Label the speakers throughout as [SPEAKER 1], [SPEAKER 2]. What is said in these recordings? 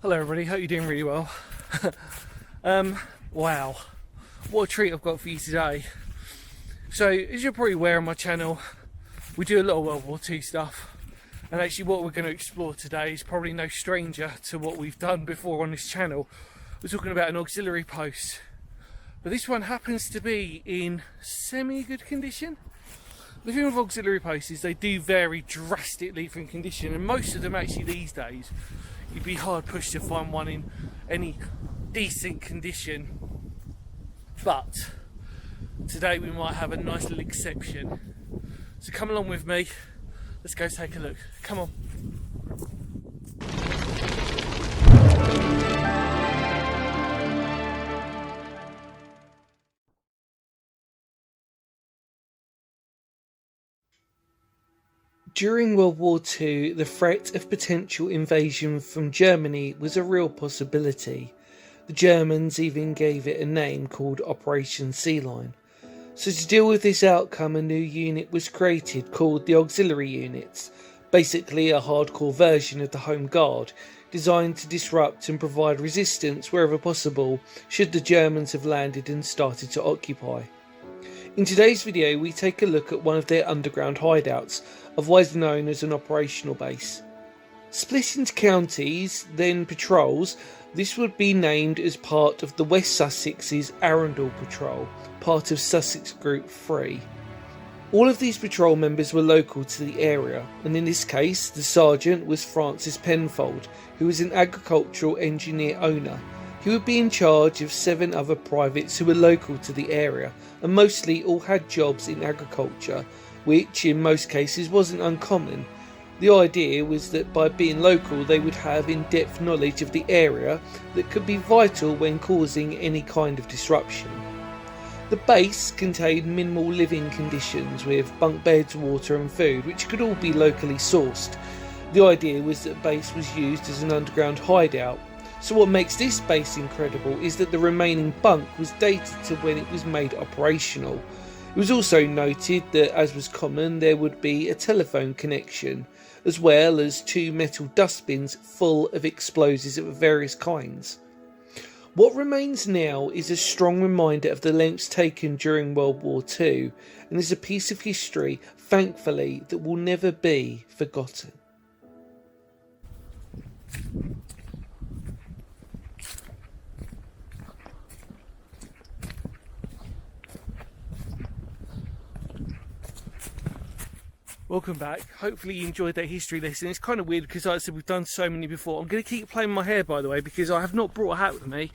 [SPEAKER 1] Hello everybody, hope you're doing really well. Wow, what a treat I've got for you today. So, as you're probably aware on my channel, we do a lot of World War II stuff. And actually what we're going to explore today is probably no stranger to what we've done before on this channel. We're talking about an auxiliary post. But this one happens to be in semi-good condition. The thing with auxiliary posts is they do vary drastically from condition, and most of them actually these days you'd be hard pushed to find one in any decent condition. But today we might have a nice little exception. So come along with me, let's go take a look. Come on. During World War II, the threat of potential invasion from Germany was a real possibility. The Germans even gave it a name called Operation Sea Lion. So to deal with this outcome, a new unit was created called the Auxiliary Units, basically a hardcore version of the Home Guard, designed to disrupt and provide resistance wherever possible should the Germans have landed and started to occupy. In today's video we take a look at one of their underground hideouts, otherwise known as an operational base. Split into counties, then patrols, this would be named as part of the West Sussex's Arundel Patrol, part of Sussex Group 3. All of these patrol members were local to the area, and in this case the sergeant was Francis Penfold, who was an agricultural engineer owner. He would be in charge of 7 other privates who were local to the area, and mostly all had jobs in agriculture, which in most cases wasn't uncommon. The idea was that by being local they would have in-depth knowledge of the area that could be vital when causing any kind of disruption. The base contained minimal living conditions with bunk beds, water and food, which could all be locally sourced. The idea was that base was used as an underground hideout. So what makes this base incredible is that the remaining bunk was dated to when it was made operational. It was also noted that, as was common, there would be a telephone connection, as well as 2 metal dustbins full of explosives of various kinds. What remains now is a strong reminder of the lengths taken during World War II, and is a piece of history, thankfully, that will never be forgotten. Welcome back. Hopefully you enjoyed that history lesson. It's kind of weird because, like I said, we've done so many before. I'm going to keep playing my hair, by the way, because I have not brought a hat with me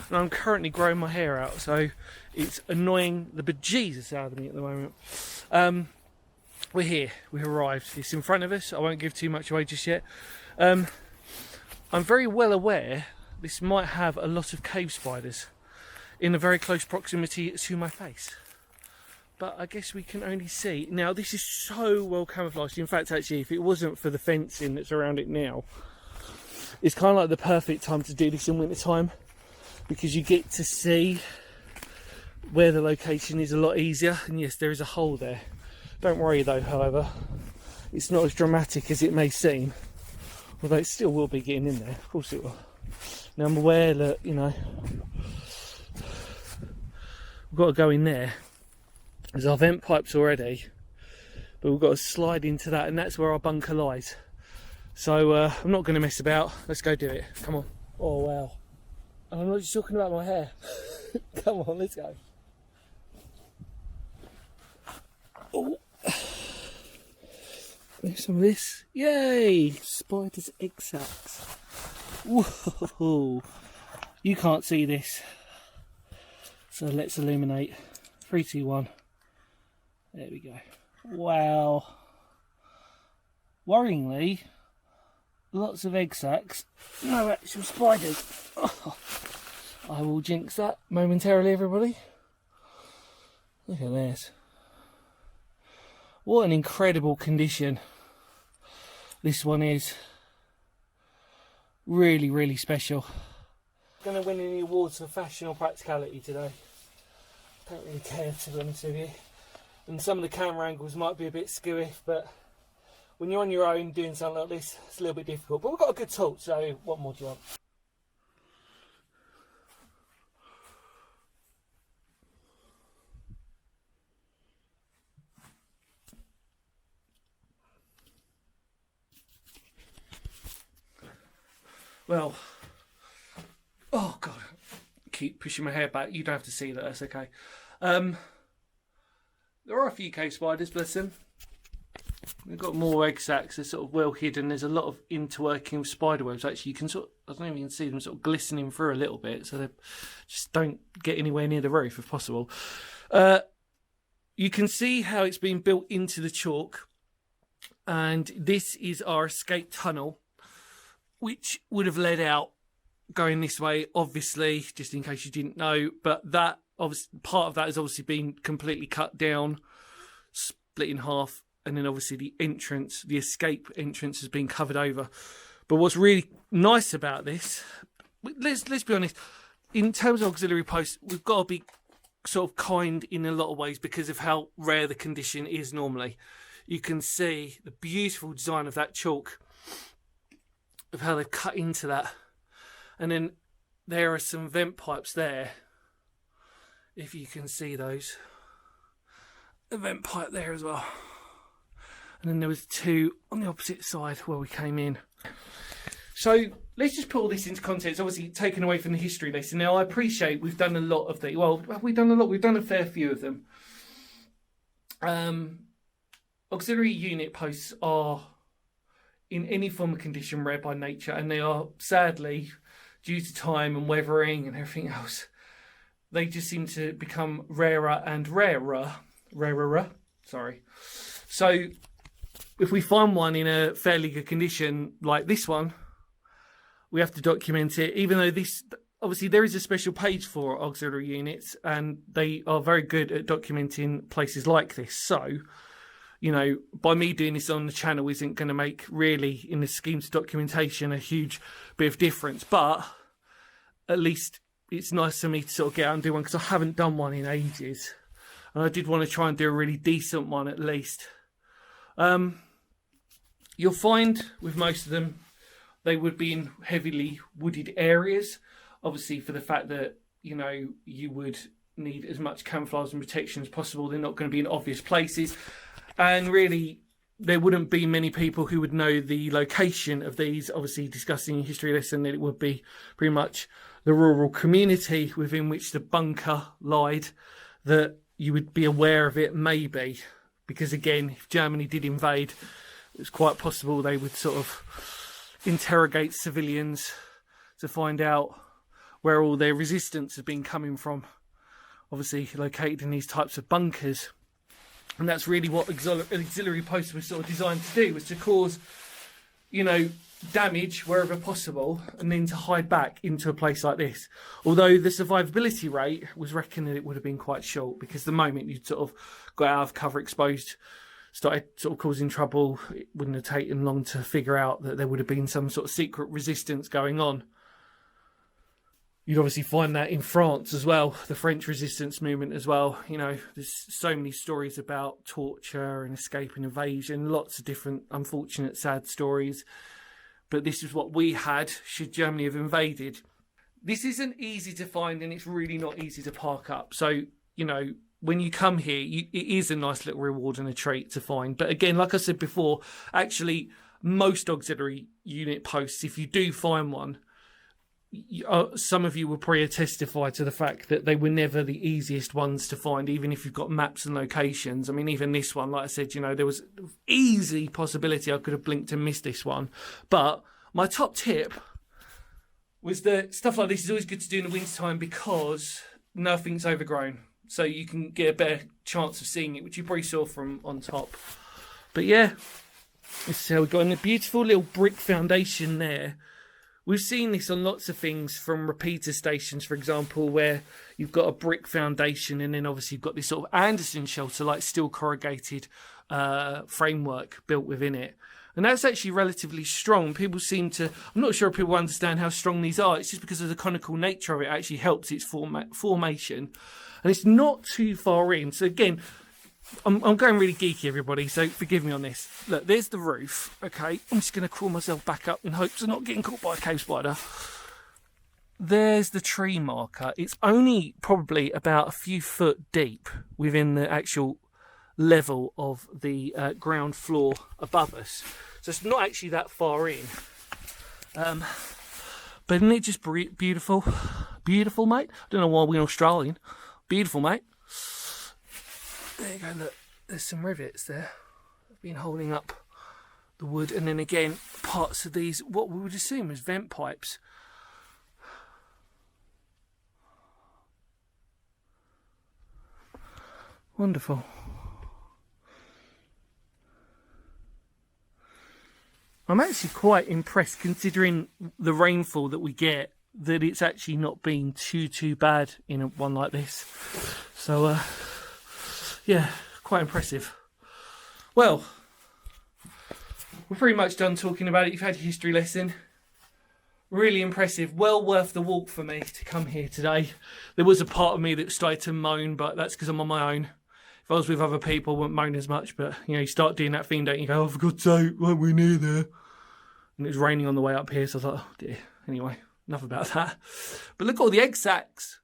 [SPEAKER 1] and I'm currently growing my hair out, so it's annoying the bejesus out of me at the moment. We're here. We've arrived. It's in front of us. I won't give too much away just yet. I'm very well aware this might have a lot of cave spiders in a very close proximity to my face. But I guess we can only see. Now this is so well camouflaged. In fact, actually, if it wasn't for the fencing that's around it now, it's kind of like the perfect time to do this in winter time, because you get to see where the location is a lot easier. And yes, there is a hole there. Don't worry though, however, it's not as dramatic as it may seem, although it still will be getting in there. Of course it will. Now I'm aware that, you know, we've got to go in there. There's our vent pipes already, but we've got to slide into that, and that's where our bunker lies. So I'm not going to mess about. Let's go do it. Come on. Oh wow. And I'm not just talking about my hair. Come on, let's go. Oh. There's some of this. Yay! Spider's egg sacs. Whoa! You can't see this. So let's illuminate. 3, 2, 1. There we go. Wow. Worryingly, lots of egg sacs. No actual spiders. Oh, I will jinx that momentarily, everybody. Look at this. What an incredible condition this one is. Really, really special. Going to win any awards for fashion or practicality today. Don't really care, to be honest with you. And some of the camera angles might be a bit skewy, but when you're on your own doing something like this, it's a little bit difficult. But we've got a good talk, so what more do you want? Well, oh God, keep pushing my hair back. You don't have to see that, that's okay. There are a few cave spiders, bless them. We've got more egg sacs, they're sort of well hidden. There's a lot of interworking with spider webs. Actually, you can sort of, I don't know if you can see them sort of glistening through a little bit, so they just don't get anywhere near the roof if possible. You can see how it's been built into the chalk, and this is our escape tunnel, which would have led out going this way, obviously, just in case you didn't know. But that, obviously, part of that has obviously been completely cut down, split in half, and then obviously the entrance, the escape entrance, has been covered over. But what's really nice about this, let's be honest, in terms of auxiliary posts, we've got to be sort of kind in a lot of ways because of how rare the condition is normally. You can see the beautiful design of that chalk, of how they've cut into that. And then there are some vent pipes there, if you can see those. A vent pipe there as well. And then there was two on the opposite side where we came in. So let's just put all this into context, obviously taken away from the history lesson. Now I appreciate we've done a lot of the, well, we've done a fair few of them. Auxiliary unit posts are in any form of condition rare by nature, and they are sadly, due to time and weathering and everything else, they just seem to become rarer and rarer. Sorry. So if we find one in a fairly good condition like this one, we have to document it, even though this, obviously there is a special page for auxiliary units and they are very good at documenting places like this. So, you know, by me doing this on the channel isn't going to make really, in the schemes of documentation, a huge bit of difference. But at least it's nice for me to sort of get out and do one, because I haven't done one in ages. And I did want to try and do a really decent one at least. You'll find with most of them, they would be in heavily wooded areas. Obviously, for the fact that, you know, you would need as much camouflage and protection as possible. They're not going to be in obvious places. And really, there wouldn't be many people who would know the location of these. Obviously, discussing a history lesson, that it would be pretty much the rural community within which the bunker lied, that you would be aware of it, maybe. Because again, if Germany did invade, it's quite possible they would sort of interrogate civilians to find out where all their resistance has been coming from. Obviously located in these types of bunkers. And that's really what auxiliary posts were sort of designed to do, was to cause, you know, damage wherever possible, and then to hide back into a place like this. Although the survivability rate was reckoned that it would have been quite short, because the moment you sort of got out of cover, exposed, started sort of causing trouble, it wouldn't have taken long to figure out that there would have been some sort of secret resistance going on. You'd obviously find that in France as well, the French resistance movement as well. You know, there's so many stories about torture and escape and invasion, lots of different unfortunate, sad stories. But this is what we had should Germany have invaded. This isn't easy to find, and it's really not easy to park up. So, you know, when you come here, it is a nice little reward and a treat to find. But again, like I said before, actually, most auxiliary unit posts, if you do find one, some of you will probably testify to the fact that they were never the easiest ones to find, even if you've got maps and locations. I mean, even this one, like I said, you know, there was easy possibility I could have blinked and missed this one. But my top tip was that stuff like this is always good to do in the winter time, because nothing's overgrown. So you can get a better chance of seeing it, which you probably saw from on top. But yeah, so we've got a beautiful little brick foundation there. We've seen this on lots of things, from repeater stations, for example, where you've got a brick foundation and then obviously you've got this sort of Anderson shelter, like steel corrugated framework built within it. And that's actually relatively strong. People seem to, I'm not sure if people understand how strong these are. It's just because of the conical nature of it, actually helps its formation. And it's not too far in. So again, I'm going really geeky, everybody, so forgive me on this. Look, there's the roof, okay? I'm just going to crawl myself back up in hopes of not getting caught by a cave spider. There's the tree marker. It's only probably about a few foot deep within the actual level of the ground floor above us. So it's not actually that far in. But isn't it just beautiful? Beautiful, mate. I don't know why we're Australian. Beautiful, mate. There you go, look. There's some rivets there. I've been holding up the wood, and then again, parts of these, what we would assume is vent pipes. Wonderful. I'm actually quite impressed, considering the rainfall that we get, that it's actually not been too bad in one like this. So, yeah, quite impressive. Well, we're pretty much done talking about it. You've had your history lesson. Really impressive. Well worth the walk for me to come here today. There was a part of me that started to moan, but that's because I'm on my own. If I was with other people, I wouldn't moan as much. But, you know, you start doing that thing, don't you? You go, oh, for God's sake, weren't we near there? And it was raining on the way up here, so I thought, oh dear. Anyway, enough about that. But look at all the egg sacs.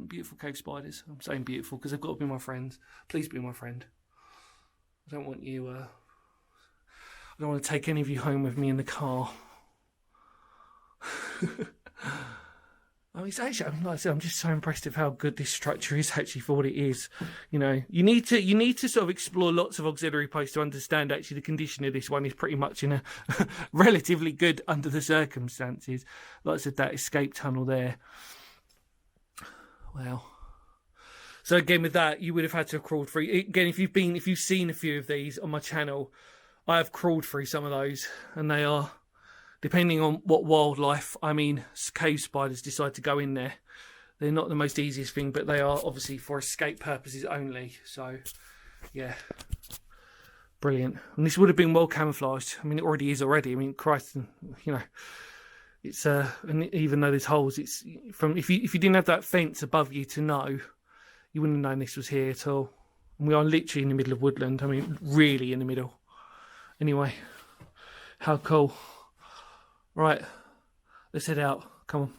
[SPEAKER 1] Beautiful cave spiders. I'm saying beautiful because they've got to be my friends. Please be my friend. I don't want you... I don't want to take any of you home with me in the car. I mean, it's actually, like I said, I'm just so impressed with how good this structure is actually for what it is. You know, you need to sort of explore lots of auxiliary posts to understand actually the condition of this one is pretty much in a relatively good under the circumstances. Like I said, that escape tunnel there. Wow. So again, with that, you would have had to have crawled through. Again, if you've seen a few of these on my channel, I have crawled through some of those, and they are, depending on what wildlife, I mean, cave spiders decide to go in there. They're not the most easiest thing, but they are obviously for escape purposes only. So, yeah, brilliant. And this would have been well camouflaged. I mean, it already is already. I mean, Christ, you know, it's and even though there's holes, it's from if you didn't have that fence above you to know, you wouldn't have known this was here at all. And we are literally in the middle of woodland. I mean, really in the middle. Anyway, how cool. Right, let's head out. Come on.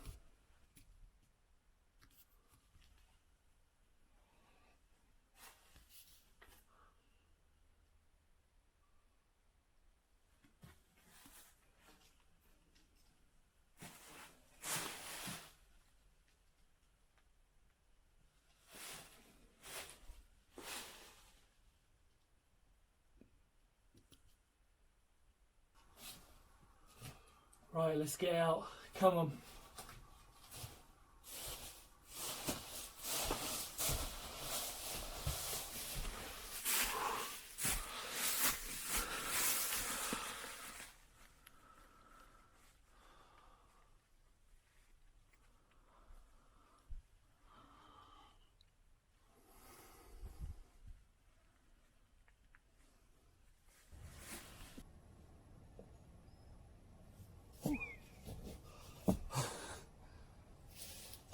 [SPEAKER 1] Right, let's get out. Come on.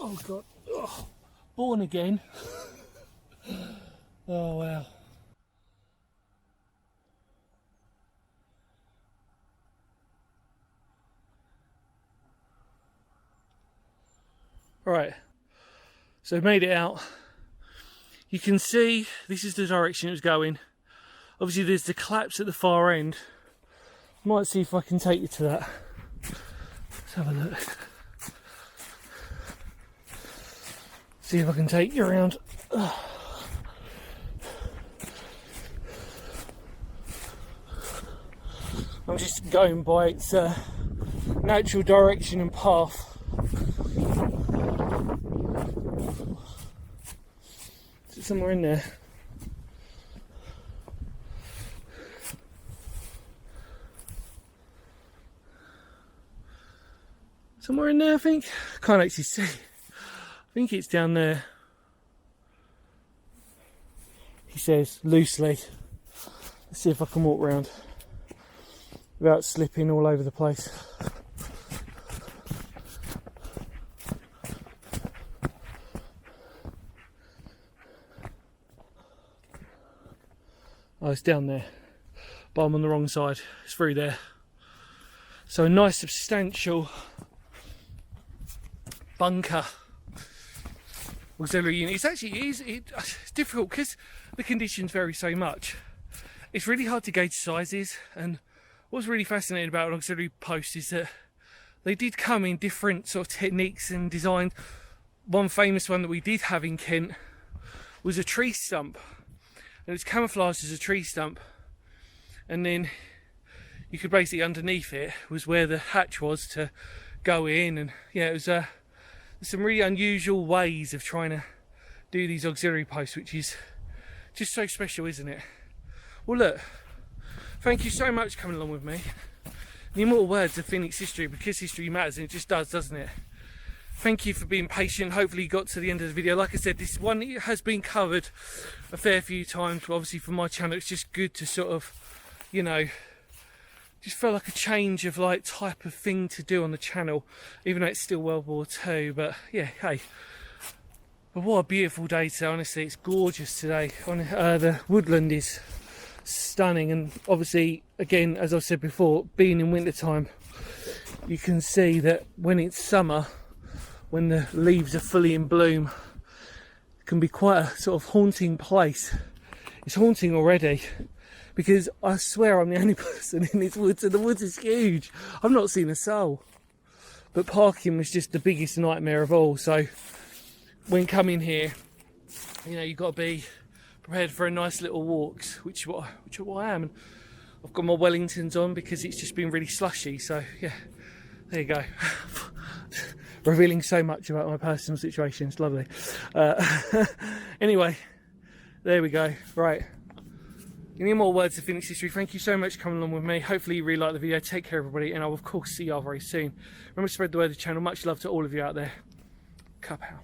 [SPEAKER 1] Oh God, oh, born again. Oh wow. Right, so made it out. You can see this is the direction it was going. Obviously there's the collapse at the far end. Might see if I can take you to that. Let's have a look. See if I can take you around. I'm just going by its natural direction and path. Is it somewhere in there? Somewhere in there, I think. Can't actually see. I think it's down there. He says loosely. Let's see if I can walk round without slipping all over the place. Oh, it's down there, but I'm on the wrong side. It's through there. So a nice substantial bunker auxiliary unit. It's difficult because the conditions vary so much. It's really hard to gauge sizes, and what's really fascinating about an auxiliary post is that they did come in different sort of techniques and designs. One famous one that we did have in Kent was a tree stump, and it was camouflaged as a tree stump, and then you could basically, underneath it was where the hatch was to go in. And yeah, it was some really unusual ways of trying to do these auxiliary posts, which is just so special, isn't it? Well, look, thank you so much for coming along with me. The immortal words of Phoenix history, because history matters, and it just does, doesn't it? Thank you for being patient. Hopefully you got to the end of the video. Like I said, this one has been covered a fair few times, but obviously for my channel it's just good to sort of, you know, just felt like a change of like type of thing to do on the channel, even though it's still World War II. But yeah, hey, but what a beautiful day today. Honestly, it's gorgeous today. The woodland is stunning, and obviously, again, as I've said before, being in winter time, you can see that when it's summer, when the leaves are fully in bloom, it can be quite a sort of haunting place. It's haunting already, because I swear I'm the only person in this woods, and the woods is huge. I've not seen a soul. But parking was just the biggest nightmare of all. So when coming here, you know, you've got to be prepared for a nice little walks, which is what I am. And I've got my Wellingtons on because it's just been really slushy. So yeah, there you go. Revealing so much about my personal situation. It's lovely. Anyway, there we go. Right. Any more words of Phoenix history? Thank you so much for coming along with me. Hopefully you really liked the video. Take care, everybody, and I'll of course see you all very soon. Remember to spread the word of the channel. Much love to all of you out there. Cup out.